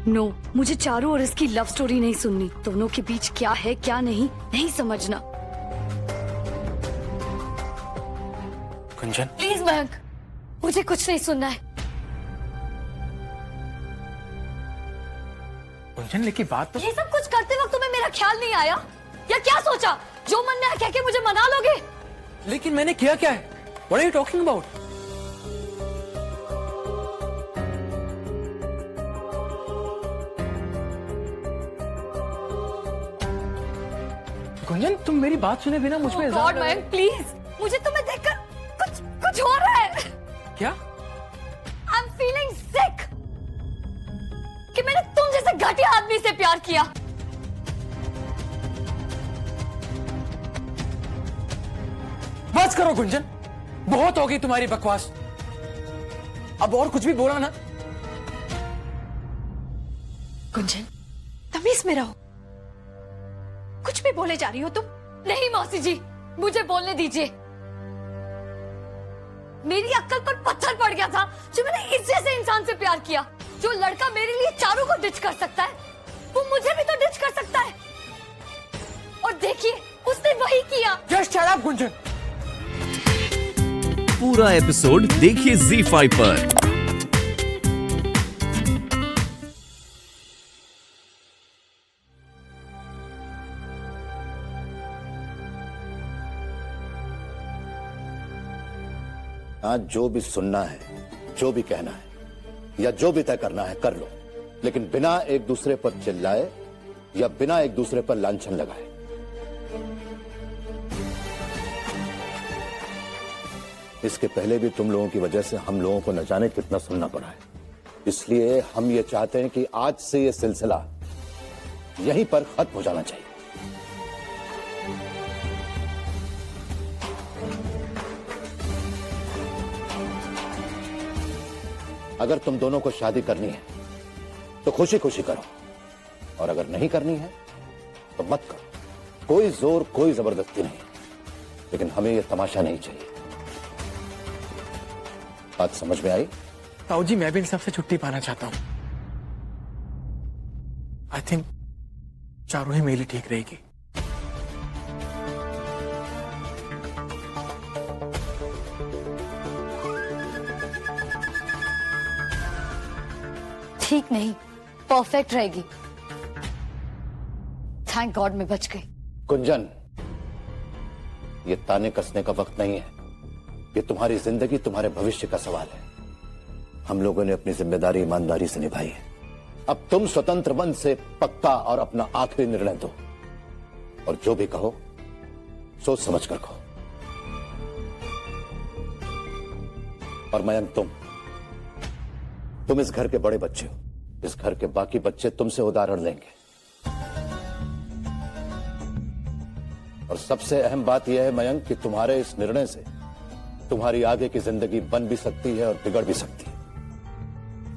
No, मुझे चारू और इसकी लव स्टोरी नहीं सुननी। दोनों के बीच क्या है क्या नहीं, नहीं समझना। गुंजन, प्लीज मयंक, मुझे कुछ नहीं सुनना है। गुंजन लेकिन बात तो। ये सब कुछ करते वक्त तुम्हें मेरा ख्याल नहीं आया या क्या सोचा जो मन में आया कह के मुझे मना लोगे? लेकिन मैंने किया क्या है? What are you talking about? Gunjan, तुम मेरी बात सुने बिना मुझ पे गॉड मयंक प्लीज, मुझे तुम्हें देखकर कुछ हो रहा है। क्या? आई एम फीलिंग सिक कि मैंने तुम जैसे घटिया आदमी से प्यार किया। बस करो गुंजन, बहुत हो गई तुम्हारी बकवास। अब और कुछ भी बोला ना। गुंजन, तमीज में रहो। कुछ भी बोले जा रही हो तुम। नहीं मौसी जी, मुझे बोलने दीजिए। मेरी अक्ल पर पत्थर पड़ गया था जो मैंने इस जैसे इंसान से प्यार किया। जो लड़का मेरे लिए चारू को डिच कर सकता है वो मुझे भी तो डिच कर सकता है। और देखिए उसने वही किया। Just shut up Gunjan. पूरा एपिसोड देखिए ZEE5 पर। आज जो भी सुनना है, जो भी कहना है या जो भी तय करना है कर लो, लेकिन बिना एक दूसरे पर चिल्लाए या बिना एक दूसरे पर लांछन लगाए। इसके पहले भी तुम लोगों की वजह से हम लोगों को न जाने कितना सुनना पड़ा है। इसलिए हम ये चाहते हैं कि आज से ये सिलसिला यहीं पर खत्म हो जाना चाहिए। अगर तुम दोनों को शादी करनी है तो खुशी खुशी करो, और अगर नहीं करनी है तो मत करो। कोई जोर, कोई जबरदस्ती नहीं, लेकिन हमें यह तमाशा नहीं चाहिए। बात समझ में आई? ताऊ जी, मैं भी इन सबसे छुट्टी पाना चाहता हूं। आई थिंक चारू ही मेरे लिए ठीक रहेगी। ठीक नहीं, परफेक्ट रहेगी। थैंक गॉड मैं बच गई। गुंजन, ये ताने कसने का वक्त नहीं है। ये तुम्हारी जिंदगी, तुम्हारे भविष्य का सवाल है। हम लोगों ने अपनी जिम्मेदारी ईमानदारी से निभाई है। अब तुम स्वतंत्र मन से पक्का और अपना आखिरी निर्णय दो, और जो भी कहो सोच समझ कर कहो। और मयंक, तुम इस घर के बड़े बच्चे हो। इस घर के बाकी बच्चे तुमसे उदाहरण लेंगे। और सबसे अहम बात यह है मयंक कि तुम्हारे इस निर्णय से तुम्हारी आगे की जिंदगी बन भी सकती है और बिगड़ भी सकती है।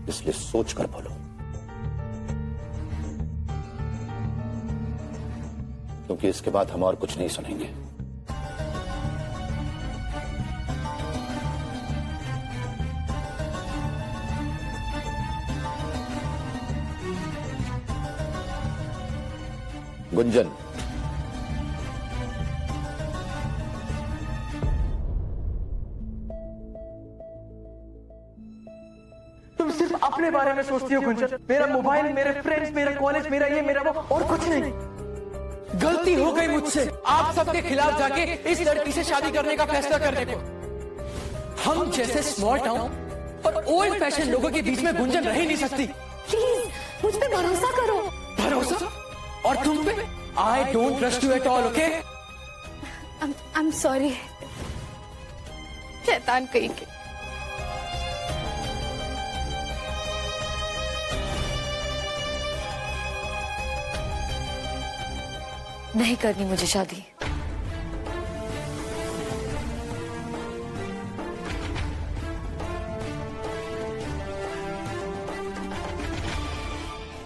इसलिए सोच कर बोलो, क्योंकि इसके बाद हम और कुछ नहीं सुनेंगे। गुंजन, तुम सिर्फ अपने बारे में सोचती हो गुंजन। मेरा मोबाइल, मेरे फ्रेंड्स, मेरा कॉलेज, मेरा ये, मेरा वो, और कुछ नहीं। गलती हो गई मुझसे आप सबके खिलाफ जाके इस लड़की से शादी करने का फैसला करने को। हम जैसे स्मॉल टाउन और ओल्ड फैशन लोगों के बीच में गुंजन रह ही नहीं सकती। प्लीज मुझ पे भरोसा करो। भरोसा? और तुम पे? I don't trust you at all, okay? I'm sorry। शैतान कहीं के। नहीं करनी मुझे शादी।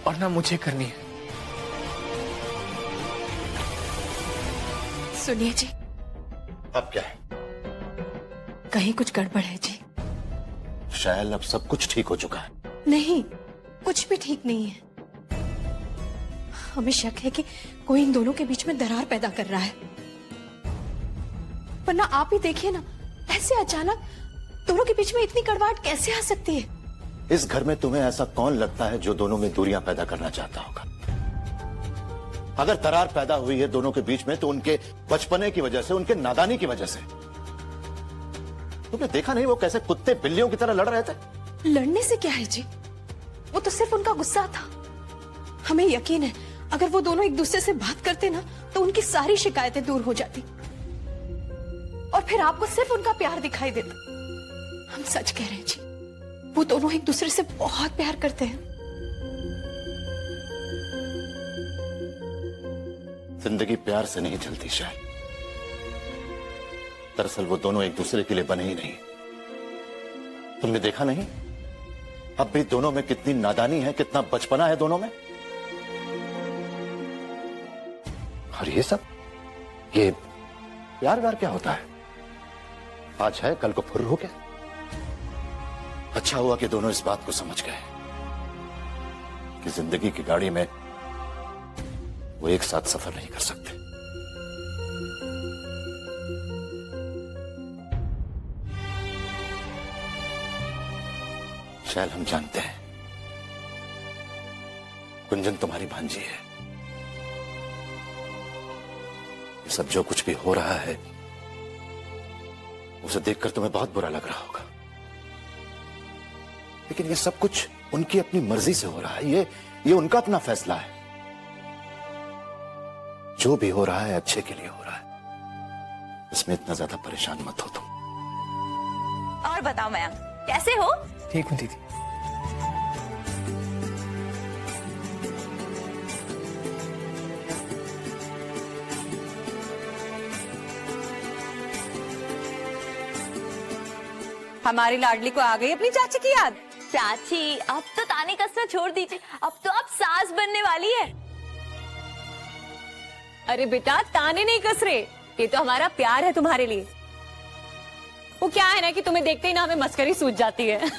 और ना मुझे करनी है। सुनिए जी, अब क्या है? कहीं कुछ गड़बड़ है जी। शायद अब सब कुछ ठीक हो चुका है। नहीं, कुछ भी ठीक नहीं है। हमें शक है कि कोई इन दोनों के बीच में दरार पैदा कर रहा है। वरना आप ही देखिए ना, ऐसे अचानक दोनों के बीच में इतनी कड़वाहट कैसे आ सकती है? इस घर में तुम्हें ऐसा कौन लगता है जो दोनों में दूरियां पैदा करना चाहता होगा? अगर दरार पैदा हुई है दोनों के बीच में तो उनके बचपने की वजह से, उनके नादानी की वजह से। तुमने देखा नहीं वो कैसे कुत्ते बिल्लियों की तरह लड़ रहे थे? लड़ने से क्या है जी, वो तो सिर्फ उनका गुस्सा था। हमें यकीन है अगर वो दोनों एक दूसरे से बात करते ना तो उनकी सारी शिकायतें दूर हो जाती और फिर आपको सिर्फ उनका प्यार दिखाई देता। हम सच कह रहे हैं जी, वो दोनों एक दूसरे से बहुत प्यार करते हैं। जिंदगी प्यार से नहीं चलती शायद। दरअसल वो दोनों एक दूसरे के लिए बने ही नहीं। तुमने देखा नहीं अब भी दोनों में कितनी नादानी है, कितना बचपना है दोनों में। और ये सब, ये प्यार व्यार क्या होता है? आज है कल को फुर्र हो गया। अच्छा हुआ कि दोनों इस बात को समझ गए कि जिंदगी की गाड़ी में वो एक साथ सफर नहीं कर सकते। शैल, हम जानते हैं गुंजन तुम्हारी भांजी है। ये सब जो कुछ भी हो रहा है उसे देखकर तुम्हें बहुत बुरा लग रहा होगा, लेकिन ये सब कुछ उनकी अपनी मर्जी से हो रहा है। ये उनका अपना फैसला है। जो भी हो रहा है अच्छे के लिए हो रहा है। इसमें इतना ज्यादा परेशान मत हो तुम। और बताओ मयंक, कैसे हो? ठीक हूँ दीदी। हमारी लाडली को आ गई अपनी चाची की याद। चाची, अब तो ताने कसना छोड़ दीजिए, अब तो आप सास बनने वाली है। अरे बेटा, ताने नहीं कस रहे, ये तो हमारा प्यार है तुम्हारे लिए। वो क्या है ना कि तुम्हें देखते ही ना हमें मस्करी सूझ जाती है।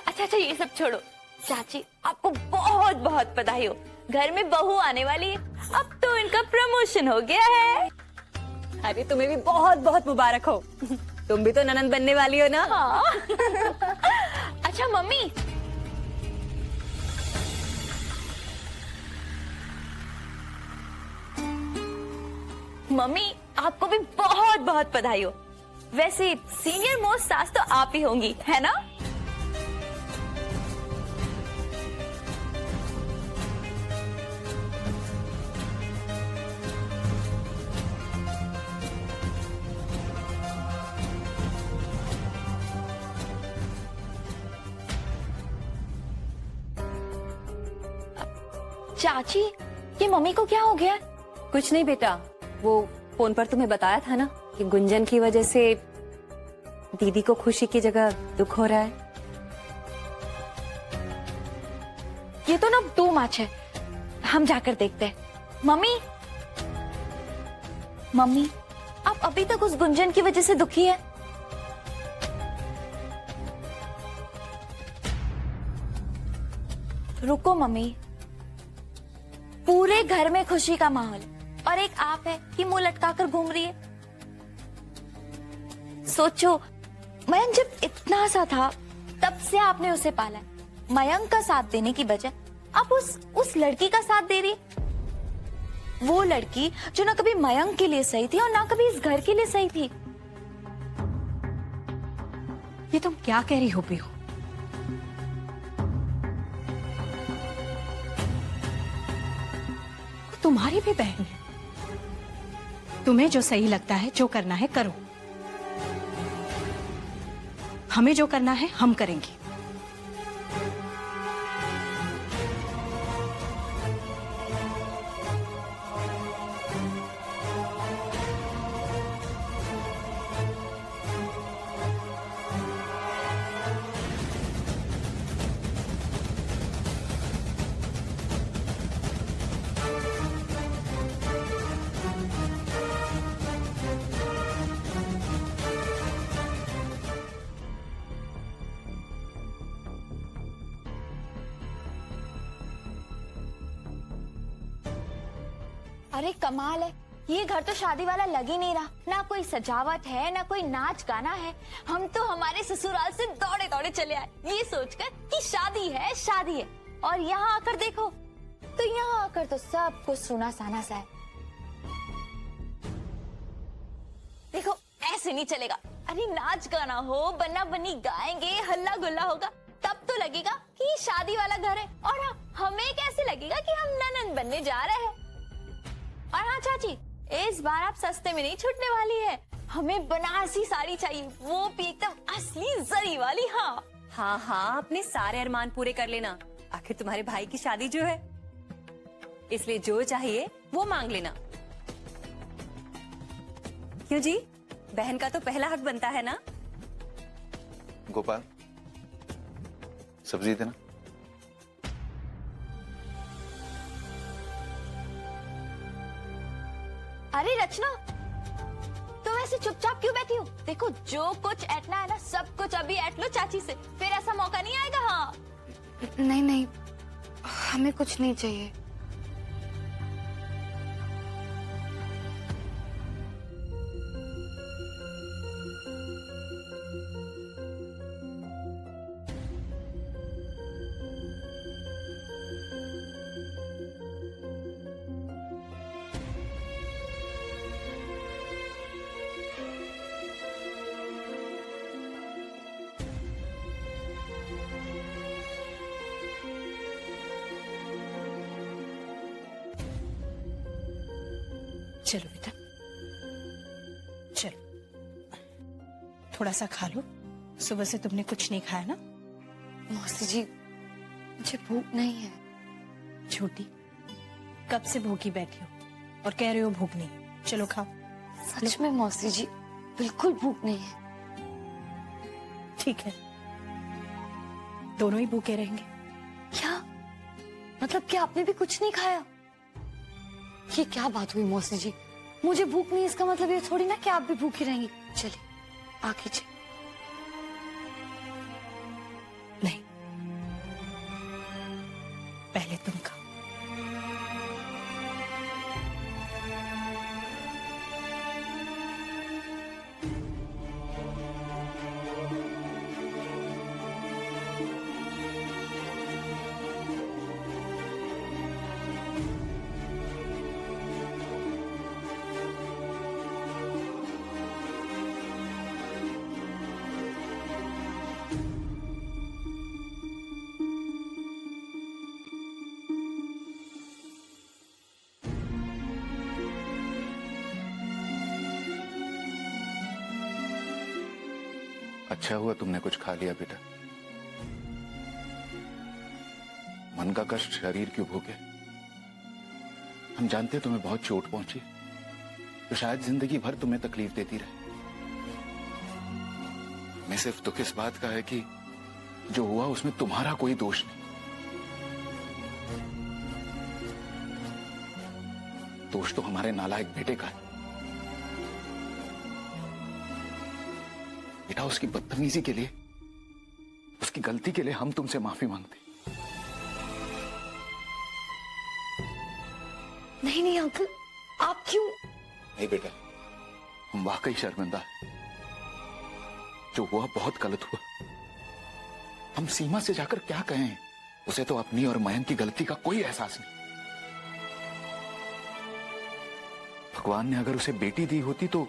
अच्छा, ये सब छोड़ो। चाची, आपको बहुत बहुत बधाई हो, घर में बहू आने वाली है। अब तो इनका प्रमोशन हो गया है। अरे तुम्हें भी बहुत बहुत मुबारक हो। तुम भी तो ननंद बनने वाली हो ना। हाँ। अच्छा मम्मी, मम्मी आपको भी बहुत बहुत बधाई हो। वैसे सीनियर मोस्ट सास तो आप ही होंगी, है ना? चाची, ये मम्मी को क्या हो गया? कुछ नहीं बेटा, वो फोन पर तुम्हें बताया था ना कि गुंजन की वजह से दीदी को खुशी की जगह दुख हो रहा है। ये तो ना टू मच है, हम जाकर देखते हैं। मम्मी, आप अभी तक उस गुंजन की वजह से दुखी है? रुको मम्मी, पूरे घर में खुशी का माहौल और एक आप है कि मुंह लटकाकर घूम रही है। सोचो, मयंक जब इतना सा था तब से आपने उसे पाला है। मयंक का साथ देने की बजाय आप उस लड़की का साथ दे रही, वो लड़की जो ना कभी मयंक के लिए सही थी और ना कभी इस घर के लिए सही थी। ये तुम क्या कह रही हो पीहू? तुम्हारी भी बहन है। तुम्हें जो सही लगता है, जो करना है करो। हमें जो करना है हम करेंगे। अरे कमाल है, ये घर तो शादी वाला लग ही नहीं रहा। ना कोई सजावट है, ना कोई नाच गाना है। हम तो हमारे ससुराल से दौड़े दौड़े चले आए ये सोचकर कि शादी है शादी है। और यहाँ आकर देखो तो यहाँ आकर तो सब कुछ सुना साना सा है। देखो ऐसे नहीं चलेगा। अरे नाच गाना हो, बन्ना बन्नी गाएंगे, हल्ला गुल्ला होगा, तब तो लगेगा कि ये शादी वाला घर है। और हाँ, हमें कैसे लगेगा कि हम ननद बनने जा रहे हैं। और हाँ चाची, इस बार आप सस्ते में नहीं छूटने वाली है। हमें बनारसी साड़ी चाहिए, वो भी एकदम असली जरी वाली। हाँ हाँ हाँ, अपने सारे अरमान पूरे कर लेना। आखिर तुम्हारे भाई की शादी जो है, इसलिए जो चाहिए वो मांग लेना। क्यों जी, बहन का तो पहला हक बनता है ना। गोपाल, सब्जी देना। अरे रचना, तुम ऐसे चुपचाप क्यों बैठी हो? देखो जो कुछ ऐटना है ना, सब कुछ अभी ऐट लो चाची से, फिर ऐसा मौका नहीं आएगा। हाँ नहीं नहीं, हमें कुछ नहीं चाहिए। चलो बेटा, चलो थोड़ा सा खा लो। सुबह से तुमने कुछ नहीं खाया ना। मौसी जी, मुझे भूख नहीं है। छोटी, कब से भूखी बैठी हो और कह रहे हो भूख नहीं। चलो खाओ। सच में मौसी जी, बिल्कुल भूख नहीं है। ठीक है, दोनों ही भूखे रहेंगे। क्या मतलब, क्या आपने भी कुछ नहीं खाया? ये क्या बात हुई मौसी जी? मुझे भूख नहीं, इसका मतलब ये थोड़ी ना कि आप भी भूखी रहेंगी। चलिए आ कीजिए। नहीं, पहले तुम खाओ। अच्छा हुआ तुमने कुछ खा लिया बेटा। मन का कष्ट शरीर क्यों भोगे। हम जानते हैं तुम्हें बहुत चोट पहुंची, तो शायद जिंदगी भर तुम्हें तकलीफ देती रहे। मैं सिर्फ दुख इस बात का है कि जो हुआ उसमें तुम्हारा कोई दोष नहीं। दोष तो हमारे नालायक बेटे का है। बेटा, उसकी बदतमीजी के लिए, उसकी गलती के लिए हम तुमसे माफी मांगते। नहीं नहीं अंकल, आप क्यों? नहीं बेटा, हम वाकई शर्मिंदा हैं। जो हुआ बहुत गलत हुआ। हम सीमा से जाकर क्या कहें? उसे तो अपनी और मयंक की गलती का कोई एहसास नहीं। भगवान ने अगर उसे बेटी दी होती तो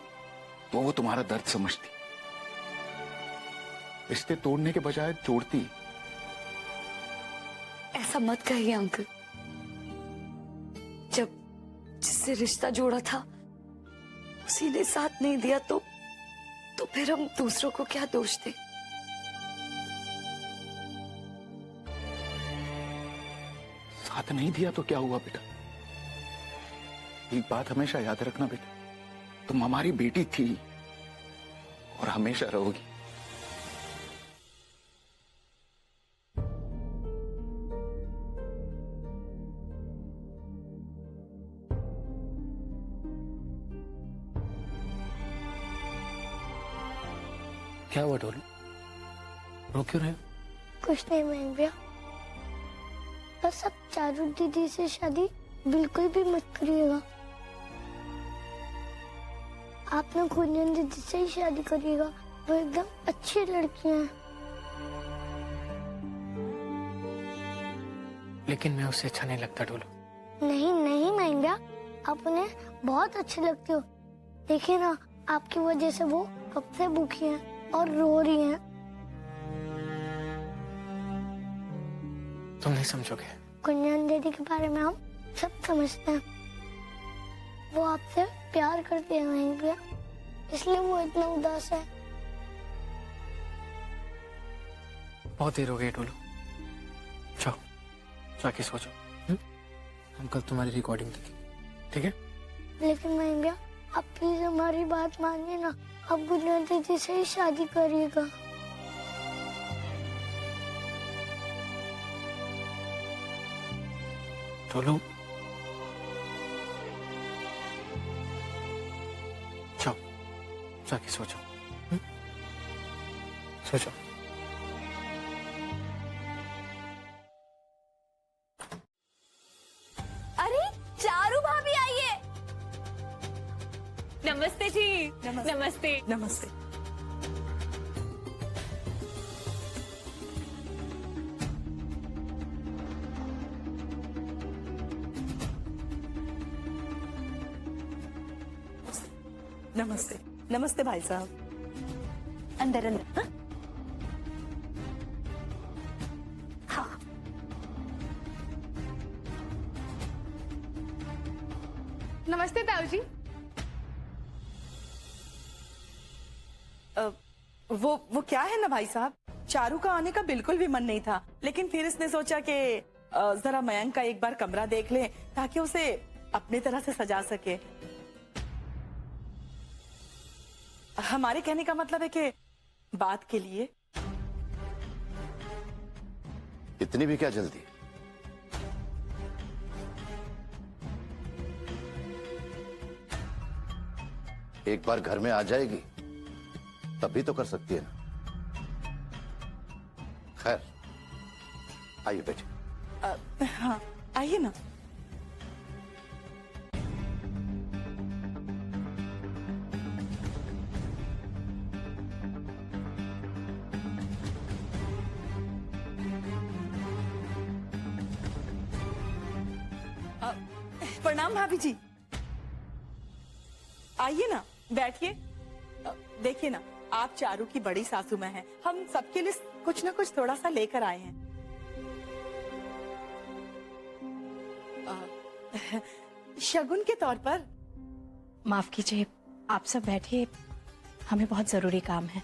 वो तुम्हारा दर्द समझती, रिश्ते तोड़ने के बजाय जोड़ती। ऐसा मत कहिए अंकल। जब जिससे रिश्ता जोड़ा था उसी ने साथ नहीं दिया तो फिर हम दूसरों को क्या दोष दें? साथ नहीं दिया तो क्या हुआ बेटा? एक बात हमेशा याद रखना बेटा, तुम हमारी बेटी थी और हमेशा रहोगी। क्या हुआ डोलू, रो क्यों रहे हो? कुछ नहीं मैं भैया, बस अब चारू दीदी से शादी बिल्कुल भी मत करिएगा। आप ना कुंजन दीदी से ही शादी करिएगा, वो एकदम अच्छी लड़की हैं। लेकिन मैं उससे अच्छा नहीं लगता डोलू। नहीं नहीं महिंद्रा, आप उन्हें बहुत अच्छी लगती हो। देखिए ना, आपकी वजह से वो कब से भूखी हैं और रो रही हैं। तुम नहीं समझोगे। कुंजन दीदी के बारे में हम सब समझते हैं। वो आपसे प्यार करती है महिंद्रा, इसलिए वो इतना उदास है। बहुत देर हो गई डोलू, जाओ जाके सो जाओ। हम कल तुम्हारी रिकॉर्डिंग देखेंगे, ठीक है? लेकिन महिंद्रा, आप प्लीज हमारी बात मानिए ना, आप कुंजन दीदी से ही शादी करिएगा। डोलू जाओ जाके सो जाओ, सो जाओ। अरे चारू भाभी आइए। नमस्ते जी। नमस्ते नमस्ते। नमस्ते नमस्ते भाई साहब। अंदर अंदर। नमस्ते ताऊ जी। वो क्या है ना भाई साहब, चारू का आने का बिल्कुल भी मन नहीं था, लेकिन फिर इसने सोचा कि जरा मयंक का एक बार कमरा देख ले ताकि उसे अपनी तरह से सजा सके। हमारे कहने का मतलब है कि बात के लिए। इतनी भी क्या जल्दी? एक बार घर में आ जाएगी तभी तो कर सकती है ना। खैर, आइए बैठिए। हाँ आइए ना। प्रणाम भाभी जी। आइए ना, बैठिए। देखिए ना, आप चारू की बड़ी सासू में हैं। हम सबके लिए कुछ ना कुछ थोड़ा सा लेकर आए हैं। शगुन के तौर पर। माफ कीजिए, आप सब बैठिए, हमें बहुत जरूरी काम है,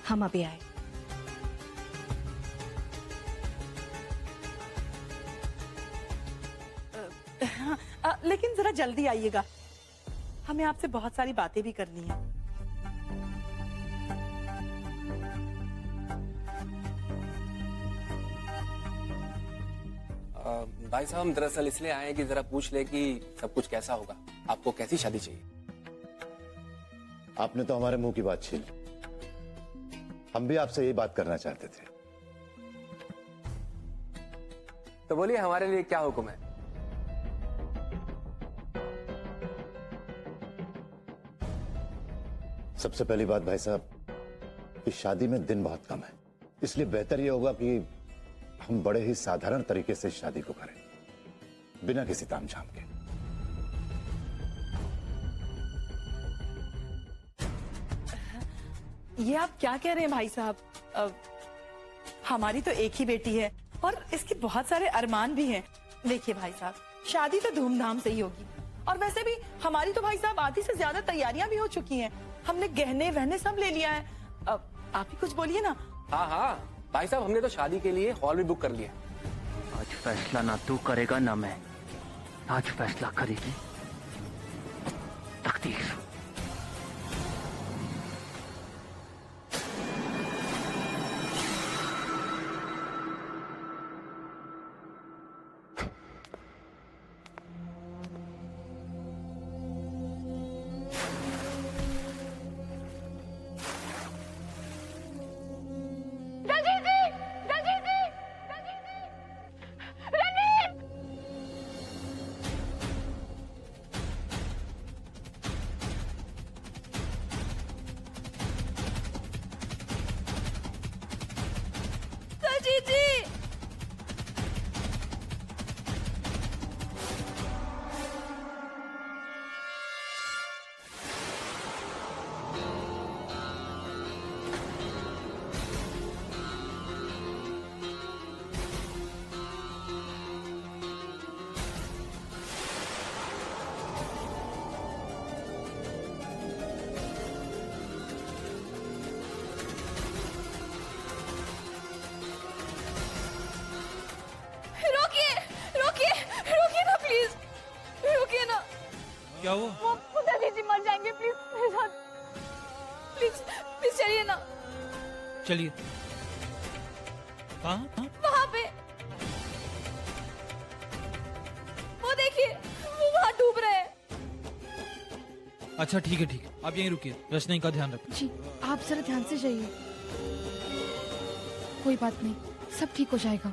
हम अभी आए। लेकिन जरा जल्दी आइएगा, हमें आपसे बहुत सारी बातें भी करनी है। भाई साहब, हम दरअसल इसलिए आए हैं कि जरा पूछ ले कि सब कुछ कैसा होगा, आपको कैसी शादी चाहिए। आपने तो हमारे मुंह की बात छीन ली। हम भी आपसे यही बात करना चाहते थे। तो बोलिए, हमारे लिए क्या हुक्म है? सबसे पहली बात भाई साहब, इस शादी में दिन बहुत कम है, इसलिए बेहतर यह होगा कि हम बड़े ही साधारण तरीके से इस शादी को करें, बिना किसी तामझाम के। ये आप क्या कह रहे हैं भाई साहब? हमारी तो एक ही बेटी है और इसके बहुत सारे अरमान भी हैं। देखिए भाई साहब, शादी तो धूमधाम से ही होगी, और वैसे भी हमारी तो भाई साहब आधी से ज्यादा तैयारियां भी हो चुकी हैं। हमने गहने वहने सब ले लिया है। आप ही कुछ बोलिए ना। हाँ हाँ भाई साहब, हमने तो शादी के लिए हॉल भी बुक कर लिया। आज फैसला ना तू करेगा ना मैं, आज फैसला करेगी तकदीर। क्या हुआ? वो दादी मर जाएंगे, प्लीज मेरे साथ, प्लीज प्लीज चलिए ना। चलिए। कहाँ? वहाँ पे वो देखिए, वो वहाँ डूब रहे हैं। अच्छा ठीक है ठीक है, आप यहीं रुकिए, रचना का ध्यान रखो। जी आप जरा ध्यान से जाइए, कोई बात नहीं, सब ठीक हो जाएगा।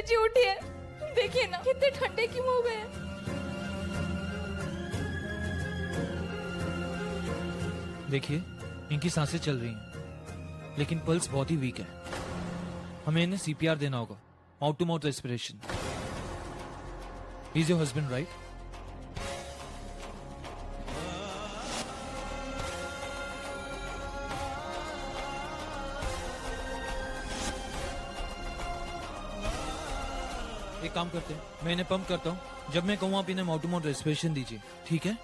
जी उठिए, देखिए ना कितने ठंडे क्यों हो गए हैं। देखिए इनकी सांसें चल रही हैं, लेकिन पल्स बहुत ही वीक है। हमें इन्हें सीपीआर देना होगा, mouth to mouth respiration. He is your husband right? एक काम करते हैं, मैं इन्हें पंप करता हूँ, जब मैं कहूँ आप इन्हें माउथ टू माउथ रेस्पिरेशन दीजिए, ठीक है?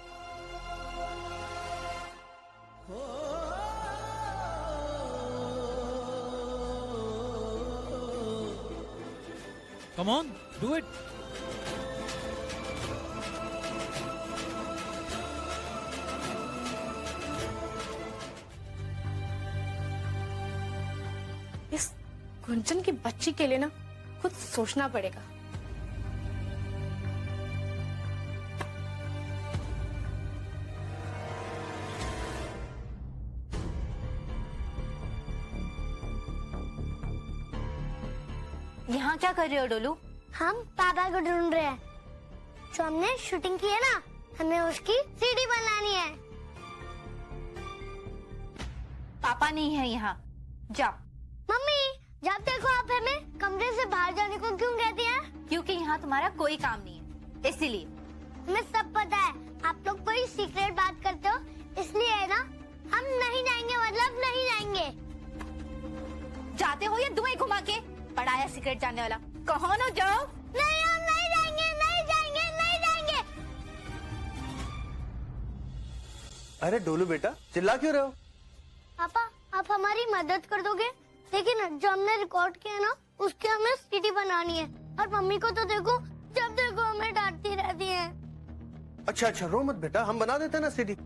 Come on, do it. इस गुंजन की बच्ची के लिए ना कुछ सोचना पड़ेगा। यहाँ क्या कर रहे हो डोलू? हम पापा को ढूंढ रहे हैं। जो हमने शूटिंग की है ना, हमें उसकी सीडी बनानी है। पापा नहीं है यहाँ, जाओ। मम्मी जब देखो आप हमें कमरे से बाहर जाने को क्यों कहती हैं? क्योंकि यहाँ तुम्हारा कोई काम नहीं है, इसीलिए। हमें सब पता है, आप लोग कोई सीक्रेट बात करते हो, इसलिए है ना। हम नहीं जाएंगे, मतलब नहीं जाएंगे। जाते हो या धुएं घुमा के? पढ़ाया सीक्रेट जानने वाला, कहो ना जाओ। नहीं हम नहीं जाएंगे, नहीं जाएंगे, नहीं जाएंगे। अरे डोलू बेटा चिल्ला क्यों रहे हो? पापा आप हमारी मदद कर दोगे? देखिए ना जो हमने रिकॉर्ड किया ना, उसकी हमें सीडी बनानी है। और मम्मी को तो देखो, जब देखो हमें डांटती रहती है। अच्छा अच्छा रो मत बेटा, हम बना देते हैं ना सीडी।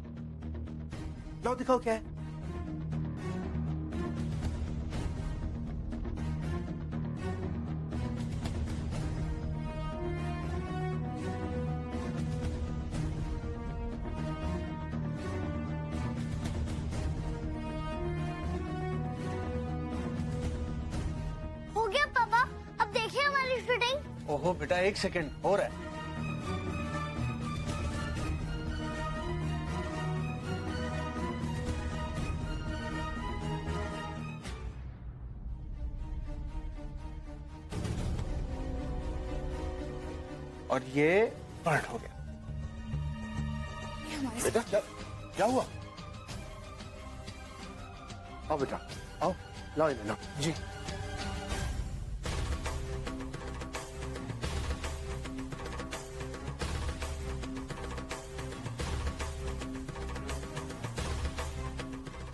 लाओ दिखाओ क्या है। हो गया पापा, अब देखिए हमारी शूटिंग। ओहो बेटा एक सेकंड और है। और ये पार्ट हो गया। बेटा क्या हुआ? आओ बेटा आओ, लाओ इधर लाओ जी।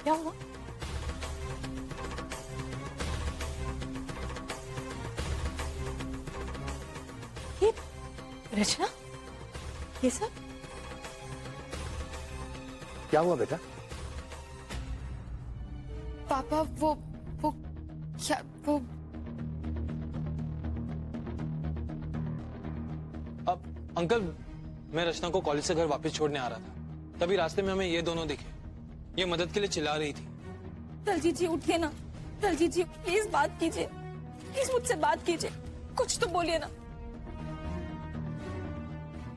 क्या हुआ? ये रचना, ये सब क्या हुआ बेटा? पापा वो क्या वो अब अंकल, मैं रचना को कॉलेज से घर वापस छोड़ने आ रहा था, तभी रास्ते में हमें ये दोनों दिखे। ये मदद के लिए चिल्ला रही थी। दलजीत जी उठिए ना, दलजीत जी प्लीज बात कीजिए, प्लीज मुझसे बात कीजिए, कुछ तो बोलिए ना।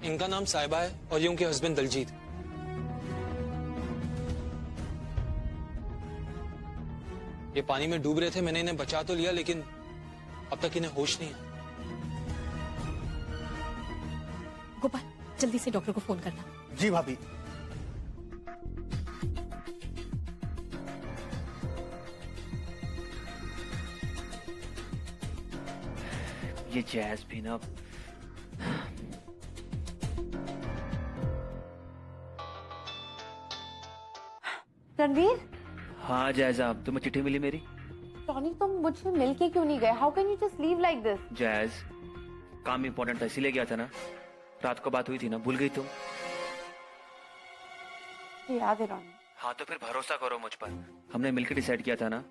इनका नाम साहिबा है और ये उनके हस्बैंड दलजीत। ये पानी में डूब रहे थे, मैंने इन्हें बचा तो लिया लेकिन अब तक इन्हें होश नहीं है। गोपाल जल्दी से डॉक्टर को फोन करना। जी भाभी। ये जैज भी ना, रणवीर, हाँ जैज साहब, तुम्हें चिट्ठी मिली मेरी? टॉनी तुम मुझसे मिल के क्यों नहीं गए? How can you just leave like this? Jazz काम इम्पोर्टेंट था इसीलिए गया था ना। रात को बात हुई थी ना, भूल गई तुम? याद है रॉनी। हाँ तो फिर भरोसा करो मुझ पर। हमने मिलकर डिसाइड किया था ना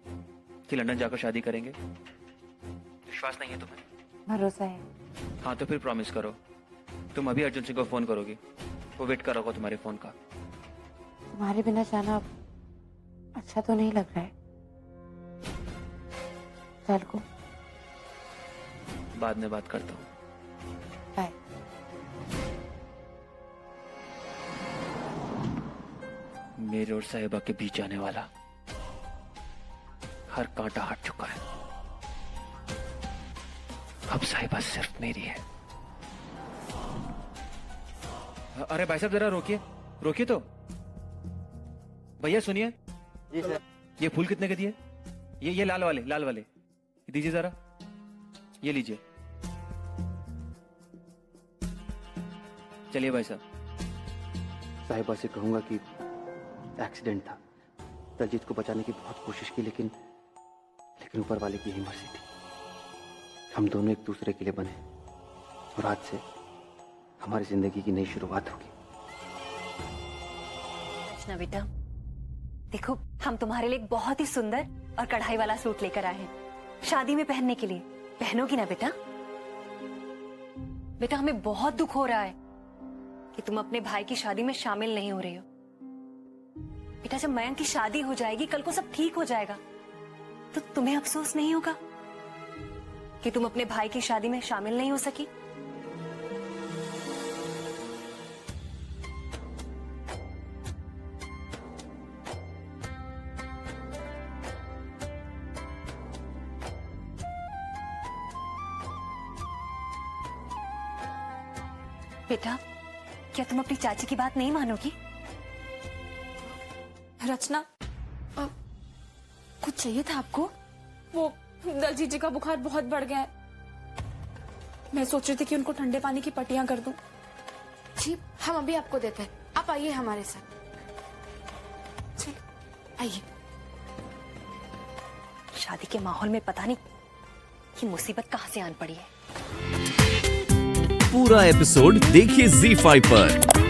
कि लंदन जाकर शादी करेंगे। विश्वास नहीं है तुम्हें? भरोसा है। हाँ तो फिर प्रॉमिस करो तुम अभी अर्जुन सिंह को फोन करोगी, वो वेट कर रहा होगा तुम्हारे फोन का। तुम्हारे बिना जाना अच्छा तो नहीं लग रहा है। चल को बाद में बात करता हूँ। बाय। मेरे और साहिबा के बीच आने वाला हर कांटा हट चुका है। अब साहिबा सिर्फ मेरी है। अरे भाई साहब जरा रोकिए, रोकिए तो। भैया सुनिए। जी सर। ये फूल कितने के दिए? ये लाल वाले, लाल वाले दीजिए जरा, ये लीजिए। चलिए भाई साहब। साहिबा से कहूंगा कि एक्सीडेंट था, दलजीत को बचाने की बहुत कोशिश की लेकिन ऊपर वाले की ही मर्जी थी। हम दोनों एक दूसरे के लिए बने और आज से हमारी जिंदगी की नई शुरुआत होगी। ना बेटा देखो, हम तुम्हारे लिए एक बहुत ही सुंदर और कढ़ाई वाला सूट लेकर आए हैं शादी में पहनने के लिए। पहनोगी ना बेटा? बेटा हमें बहुत दुख हो रहा है कि तुम अपने भाई की शादी में शामिल नहीं हो रही हो। बेटा जब मयंक की शादी हो जाएगी, कल को सब ठीक हो जाएगा, तो तुम्हें अफसोस नहीं होगा कि तुम अपने भाई की शादी में शामिल नहीं हो सकी? बेटा क्या तुम अपनी चाची की बात नहीं मानोगी? रचना, कुछ चाहिए था आपको? वो दलजीत जी का बुखार बहुत बढ़ गया है, मैं सोच रही थी कि उनको ठंडे पानी की पट्टियां कर दूं। जी हम अभी आपको देते हैं, आप आइए हमारे साथ। चल आइए। शादी के माहौल में पता नहीं कि मुसीबत कहां से आन पड़ी है। पूरा एपिसोड देखिए ZEE5 पर।